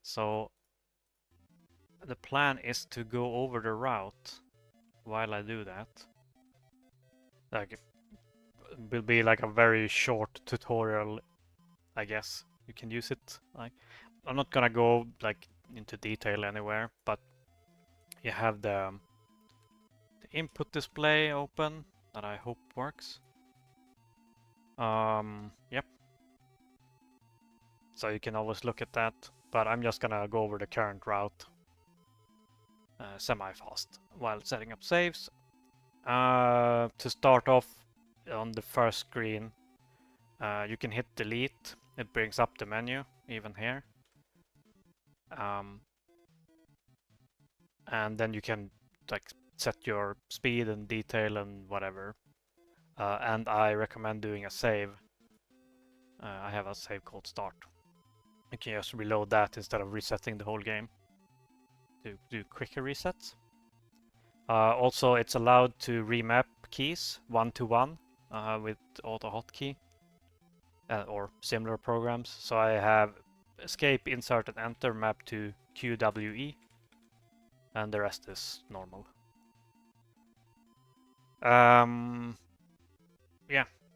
So the plan is to go over the route while I do that. Like, it will be like a very short tutorial, I guess. You can use it. Like, I'm not gonna go like into detail anywhere, but you have the input display open that I hope works. Yep. So you can always look at that, but I'm just gonna go over the current route semi-fast while setting up saves. To start off on the first screen, you can hit delete. It brings up the menu, even here. And then you can like set your speed and detail and whatever. And I recommend doing a save. I have a save called start. You can just reload that instead of resetting the whole game to do quicker resets. Also, it's allowed to remap keys 1-to-1 with auto hotkey or similar programs. So I have escape, insert, and enter map to QWE, and the rest is normal. Yeah,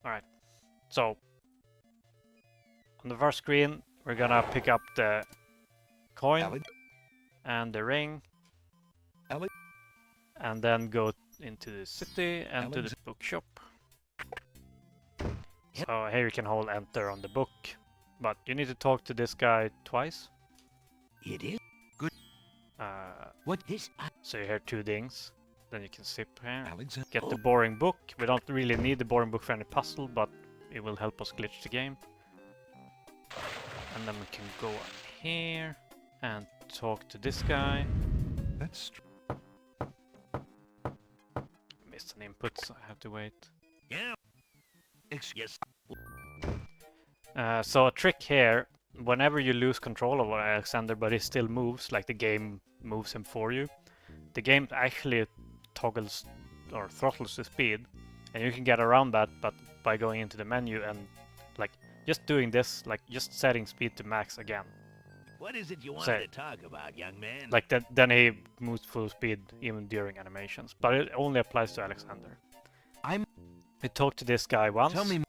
alright. So, on the first screen, we're gonna pick up the coin and the ring, and then go into the city and to the bookshop. So here you can hold enter on the book, but you need to talk to this guy twice. It is good. What is? So you hear 2 dings. Then you can sip here. Alexander. Get the boring book. We don't really need the boring book for any puzzle, but it will help us glitch the game. And then we can go here and talk to this guy. That's Missed an input, so I have to wait. yeah. Yes. So a trick here, whenever you lose control of Alexander, but he still moves, like the game moves him for you, the game actually toggles or throttles the speed, and you can get around that, but by going into the menu and like just doing this, like just setting speed to max again. What is it you want So- to talk about, young man? Like that, then he moves full speed even during animations, but it only applies to Alexander. We talked to this guy once. Tell me.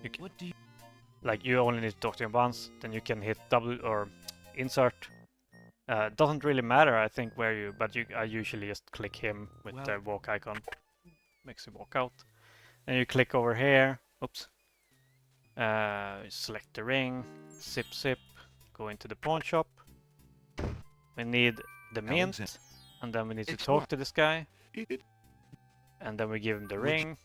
You can, What do you? like you only need to talk to him once, then you can hit W or insert. Doesn't really matter, I think, where you, but I usually just click him with the walk icon. Makes you walk out. And you click over here. Oops. Select the ring. Sip. Go into the pawn shop. We need the mint, and then we need to talk to this guy. And then we give him the ring.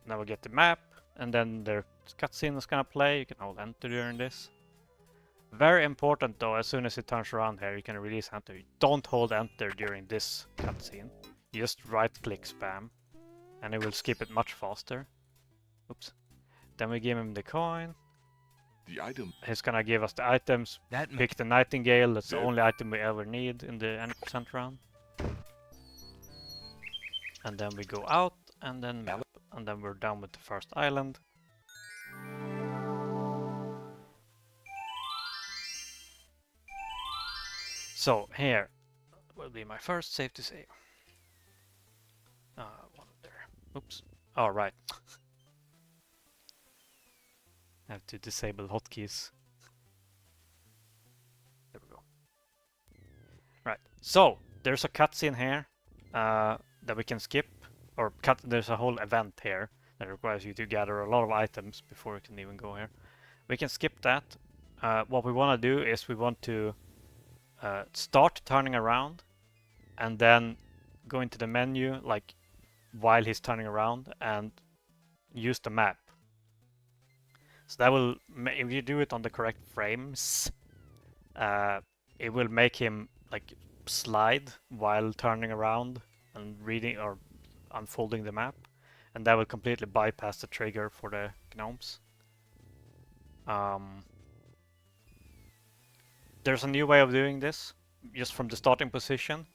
Now we get the map, and then the cutscene is gonna play. You can hold enter during this. Very important though, as soon as it turns around here, you can release enter. Don't hold enter during this cutscene. You just right click spam, and it will skip it much faster. Oops. Then we give him the coin. The item. He's gonna give us the items. Pick the nightingale, that's the only item we ever need in the N% round. And then we go out, and then map, and then we're done with the first island. So here will be my first save to save. One there. Oops. Oh, right. I have to disable hotkeys. There we go. Right. So there's a cutscene here that we can skip, or there's a whole event here that requires you to gather a lot of items before you can even go here. We can skip that. What we want to do is we want to start turning around and then go into the menu like while he's turning around and use the map. So that will, if you do it on the correct frames, it will make him like slide while turning around and reading or unfolding the map, and that will completely bypass the trigger for the gnomes. There's a new way of doing this, just from the starting position.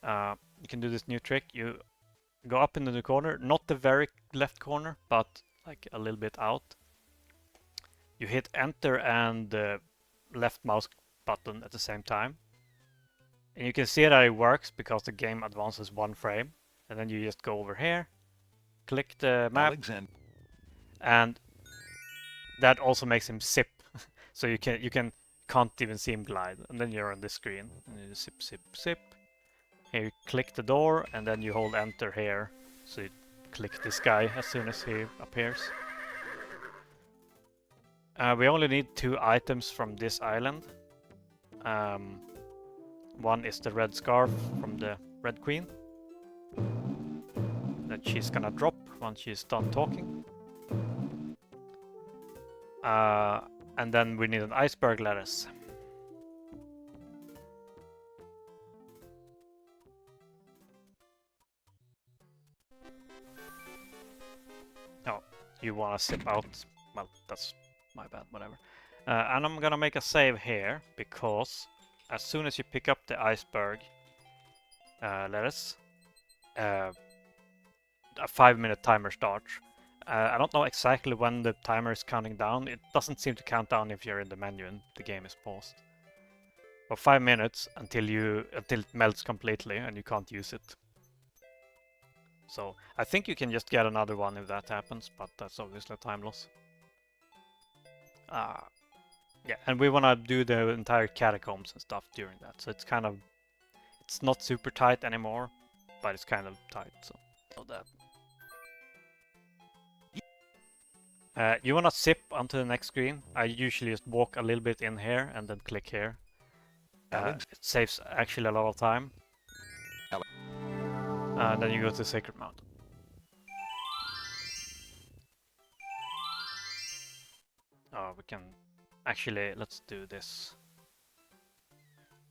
You can do this new trick. You go up into the corner, not the very left corner, but like a little bit out. You hit enter and left mouse button at the same time. And you can see that it works because the game advances 1 frame. And then you just go over here, click the map, and that also makes him zip. So you can't even see him glide. And then you're on this screen. And you zip, zip, zip. Here you click the door, and then you hold enter here. So you click this guy as soon as he appears. We only need 2 items from this island. One is the red scarf from the Red Queen that she's gonna drop once she's done talking. And then we need an iceberg lettuce. Oh, you wanna zip out? Well, that's my bad, whatever. And I'm gonna make a save here, because as soon as you pick up the iceberg lettuce, a 5-minute timer starts. I don't know exactly when the timer is counting down. It doesn't seem to count down if you're in the menu and the game is paused. For 5 minutes until it melts completely and you can't use it. So I think you can just get another one if that happens, but that's obviously a time loss. Yeah, and we want to do the entire catacombs and stuff during that. So it's kind of, it's not super tight anymore, but it's kind of tight. So that. You want to zip onto the next screen. I usually just walk a little bit in here and then click here. It saves actually a lot of time. Then you go to Sacred Mountain. Oh, we can actually, let's do this.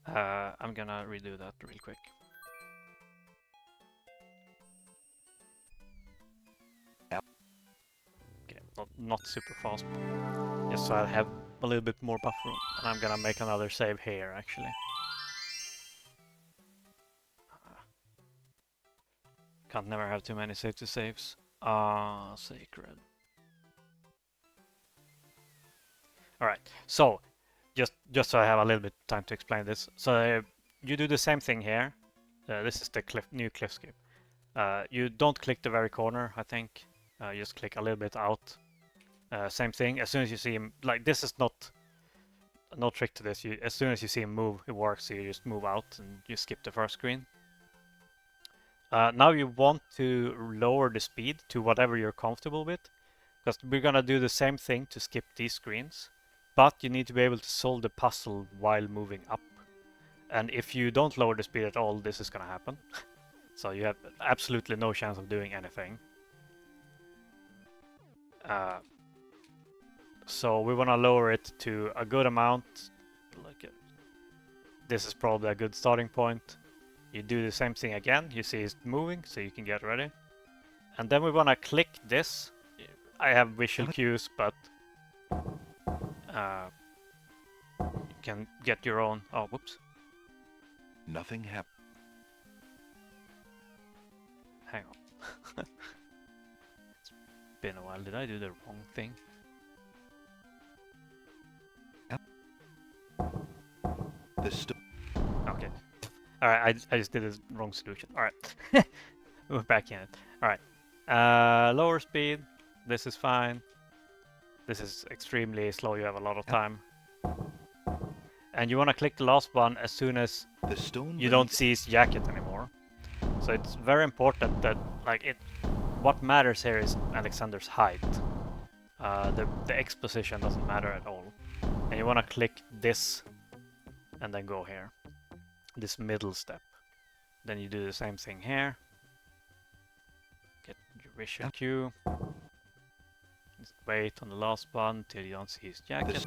I'm gonna redo that real quick. Okay, not super fast, just so I have a little bit more buffer room. And I'm gonna make another save here actually. Can't never have too many save to saves. Sacred. Alright, so just so I have a little bit of time to explain this. So you do the same thing here. This is the new cliffscape. You don't click the very corner, I think. You just click a little bit out. Same thing, as soon as you see him, like this is not, no trick to this. As soon as you see him move, it works, so you just move out and you skip the first screen. Now you want to lower the speed to whatever you're comfortable with, because we're gonna do the same thing to skip these screens, but you need to be able to solve the puzzle while moving up. And if you don't lower the speed at all, this is gonna happen. So you have absolutely no chance of doing anything. So we want to lower it to a good amount. Like this is probably a good starting point. You do the same thing again. You see it's moving, so you can get ready. And then we want to click this. I have visual cues, but you can get your own. Oh, whoops. Nothing happened. Hang on. It's been a while. Did I do the wrong thing? Okay. Alright, I just did the wrong solution. Alright. We're back in it. Alright. Lower speed. This is fine. This is extremely slow. You have a lot of time. And you want to click the last one as soon as you don't see his jacket anymore. So it's very important that, like, what matters here is Alexander's height. The X position doesn't matter at all. And you want to click this and then go here. This middle step. Then you do the same thing here. Get your visual cue. Just wait on the last one till you don't see his jacket.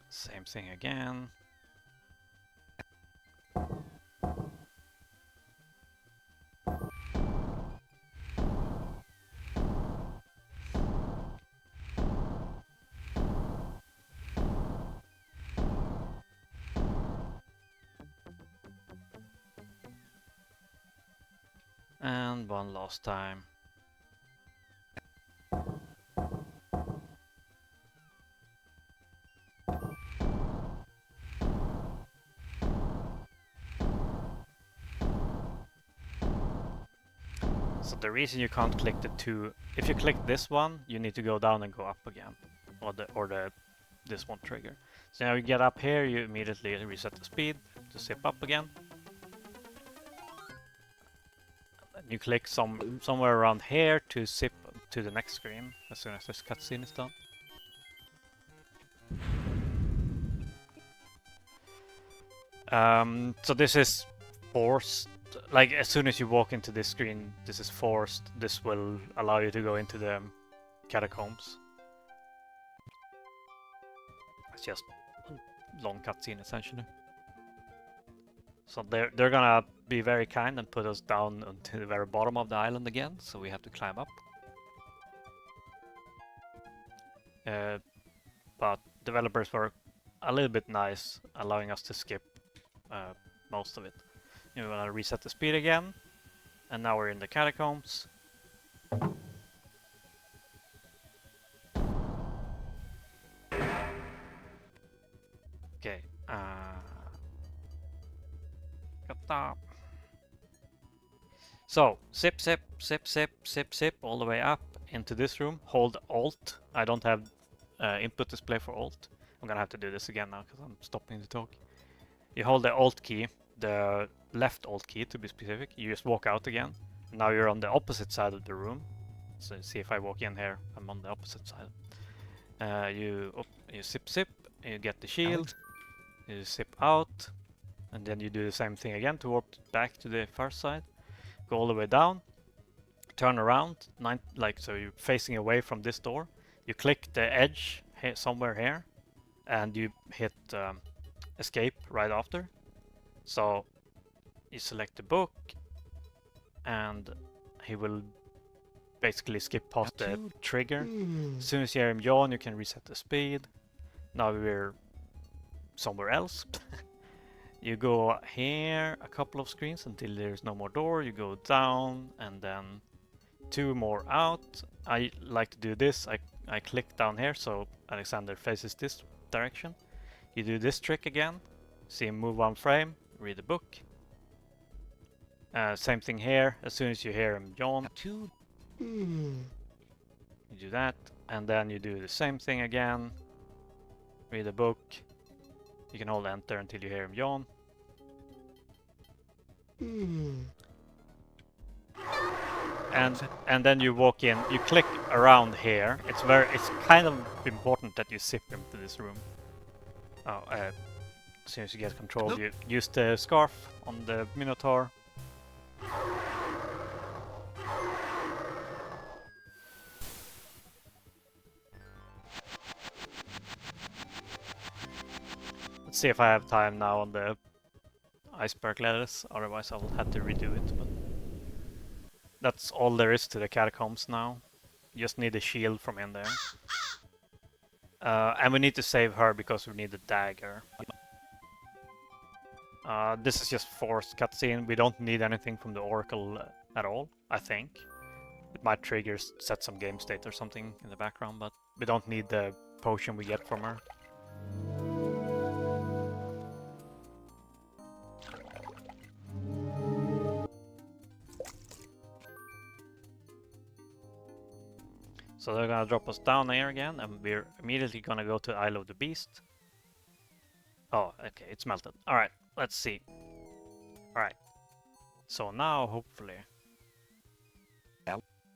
Same thing again. And one last time. So the reason you can't click the two, if you click this one, you need to go down and go up again, or this one trigger. So now you get up here, you immediately reset the speed to zip up again. And you click somewhere around here to zip to the next screen as soon as this cutscene is done. So this is forced. Like as soon as you walk into this screen, this is forced. This will allow you to go into the catacombs. It's just a long cutscene essentially. So they're gonna be very kind and put us down to the very bottom of the island again, so we have to climb up. But developers were a little bit nice, allowing us to skip most of it. You want to reset the speed again, and now we're in the catacombs. Okay. So zip, zip, zip, zip, zip, zip all the way up into this room. Hold Alt. I don't have input display for Alt. I'm gonna have to do this again now because I'm stopping the talk. You hold the Alt key, the left Alt key to be specific. You just walk out again. Now you're on the opposite side of the room. So see if I walk in here, I'm on the opposite side. You zip zip, you get the shield, you zip out, and then you do the same thing again to warp back to the first side. Go all the way down, turn around, so you're facing away from this door. You click the edge somewhere here, and you hit escape right after. So you select the book, and he will basically skip past the trigger. As soon as you hear him yawn, you can reset the speed. Now we're somewhere else. You go here a couple of screens until there's no more door. You go down and then 2 more out. I like to do this. I click down here so Alexander faces this direction. You do this trick again. See him move 1 frame, read the book. Same thing here. As soon as you hear him yawn, you do that, and then you do the same thing again. Read the book. You can hold enter until you hear him yawn. And then you walk in. You click around here. It's kind of important that you zip into this room. Oh, as soon as you get control, you use the scarf on the Minotaur. Let's see if I have time now on the iceberg ladders, otherwise I will have to redo it. But that's all there is to the catacombs now. You just need a shield from in there. And we need to save her because we need a dagger. This is just forced cutscene. We don't need anything from the Oracle at all, I think. It might trigger, set some game state or something in the background, but we don't need the potion we get from her. So they're gonna drop us down here again, and we're immediately gonna go to Isle of the Beast. Oh, okay, it's melted. Alright, let's see. Alright. So now, hopefully,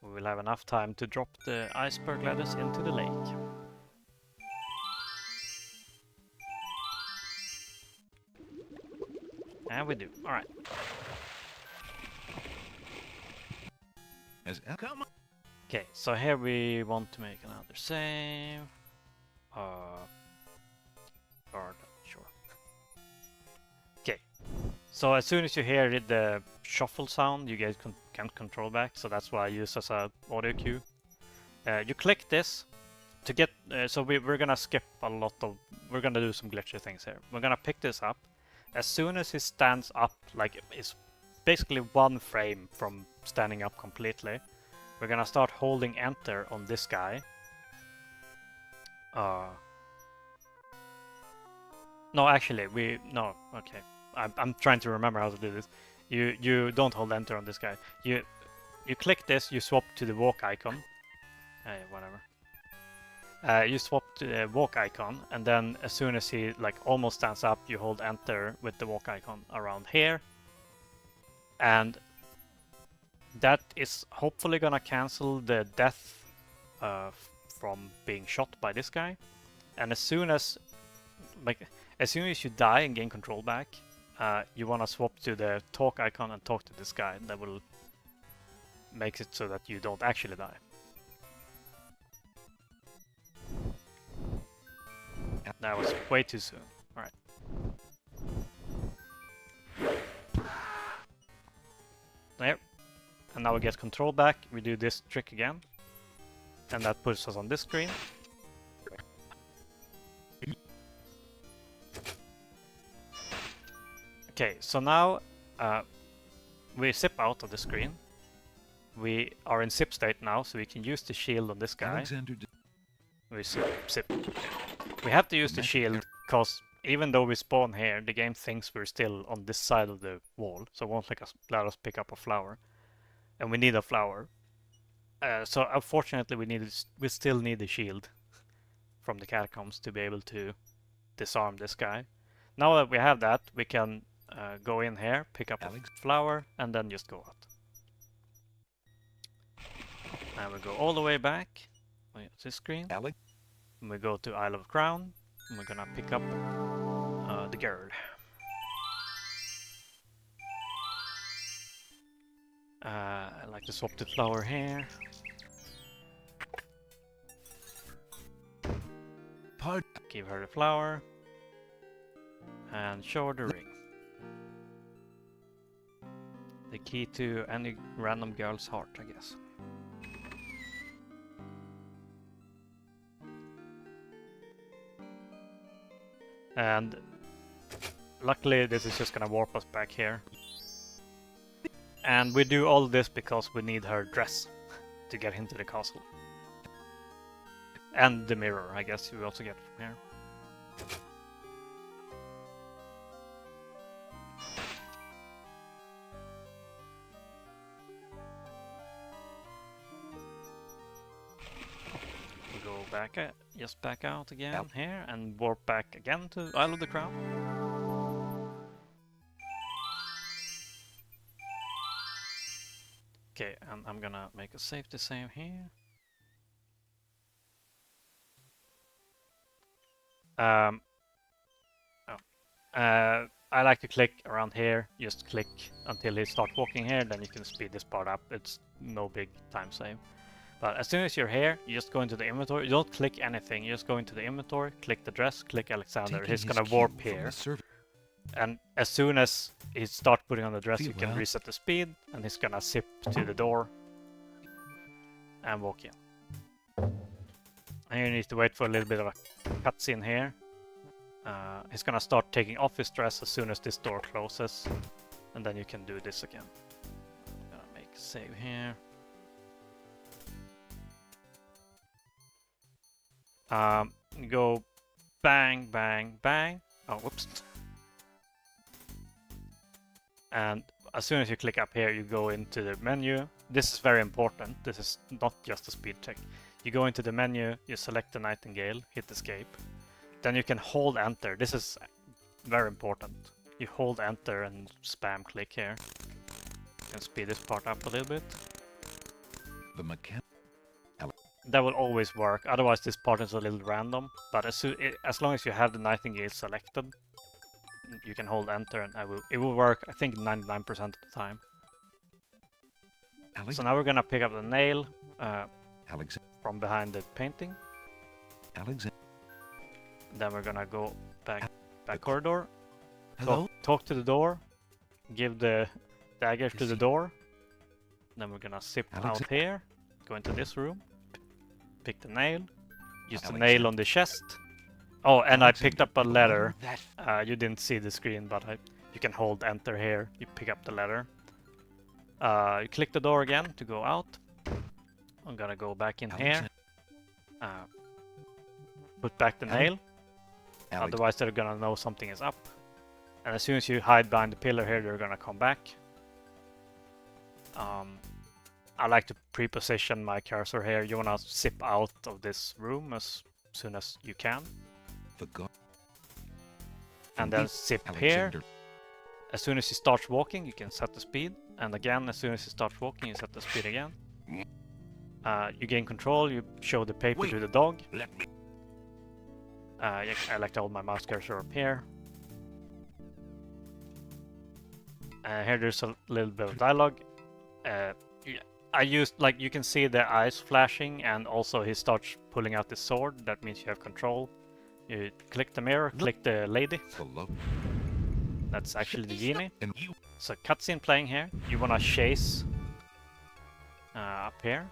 we will have enough time to drop the iceberg ladders into the lake. And we do. Alright. Come on. Okay, so here we want to make another save. Sure. Okay, so as soon as you hear the shuffle sound, you guys can't control back, so that's why I use as a audio cue. You click this to get. So we're gonna skip a lot of. We're gonna do some glitchy things here. We're gonna pick this up. As soon as he stands up, like it's basically 1 frame from standing up completely. We're gonna start holding enter on this guy. No, actually, okay. I'm trying to remember how to do this. You don't hold enter on this guy. You click this, you swap to the walk icon. Whatever. You swap to the walk icon, and then as soon as he like almost stands up, you hold enter with the walk icon around here. And that is hopefully gonna cancel the death from being shot by this guy. And as soon as you die and gain control back, you wanna swap to the talk icon and talk to this guy. That will make it so that you don't actually die. That was way too soon. Alright. There. And now we get control back. We do this trick again. And that puts us on this screen. Okay, so now we zip out of the screen. We are in zip state now, so we can use the shield on this guy. We zip. We have to use the shield because even though we spawn here, the game thinks we're still on this side of the wall, so it won't let us pick up a flower. And we need a flower. So unfortunately we still need the shield from the catacombs to be able to disarm this guy. Now that we have that, we can go in here, pick up a flower, and then just go out. And we go all the way back. This screen. And we go to Isle of Crown, and we're gonna pick up the girl. I like to swap the flower here. Give her the flower. And show her the ring. The key to any random girl's heart, I guess. And luckily this is just gonna warp us back here. And we do all this because we need her dress to get into the castle. And the mirror, I guess we also get from here. We go back, just back out again here and warp back again to Isle of the Crown. Okay, and I'm gonna make a safety save here. I like to click around here, just click until he starts walking here, then you can speed this part up. It's no big time save. But as soon as you're here, you just go into the inventory. You don't click anything, you just go into the inventory, click the dress, click Alexander. He's gonna warp here. And as soon as he starts putting on the dress, you can reset the speed, and he's gonna zip to the door and walk in. And you need to wait for a little bit of a cutscene here. He's gonna start taking off his dress as soon as this door closes, and then you can do this again. I'm gonna make a save here. Go bang, bang, bang. Oh, whoops. And as soon as you click up here, you go into the menu. This is very important. This is not just a speed check. You go into the menu, you select the Nightingale, hit escape. Then you can hold enter. This is very important. You hold enter and spam click here. You can speed this part up a little bit. That will always work. Otherwise, this part is a little random. But as long as you have the Nightingale selected, you can hold enter, and it will work. I think 99% of the time. So now we're gonna pick up the nail from behind the painting. Then we're gonna go back corridor. Talk to the door. Give the dagger to the door. Then we're gonna zip out here. Go into this room. Pick the nail. Use the nail on the chest. Oh, and I picked up a letter. You didn't see the screen, but you can hold enter here. You pick up the letter. You click the door again to go out. I'm gonna go back in here. Put back the nail. Otherwise they're gonna know something is up. And as soon as you hide behind the pillar here, they're gonna come back. I like to pre-position my cursor here. You wanna zip out of this room as soon as you can. And then zip here. As soon as he starts walking, you can set the speed. And again, as soon as he starts walking, you set the speed again. You gain control, you show the paper to the dog. I like to hold my mouse cursor up here. Here there's a little bit of dialogue. I used, like, you can see the eyes flashing, and also he starts pulling out the sword. That means you have control. You click the mirror, click the lady. That's actually the genie. So cutscene playing here. You wanna chase up here.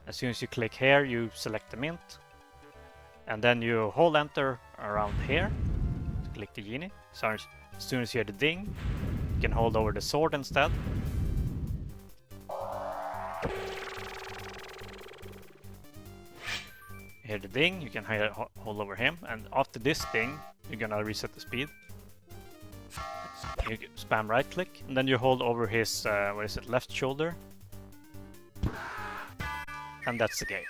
As soon as you click here, you select the mint. And then you hold enter around here to click the genie. So as soon as you hear the ding, you can hold over the sword instead. Hear the ding, you can hold over him, and after this ding, you're gonna reset the speed. You spam right click, and then you hold over his, left shoulder. And that's the game.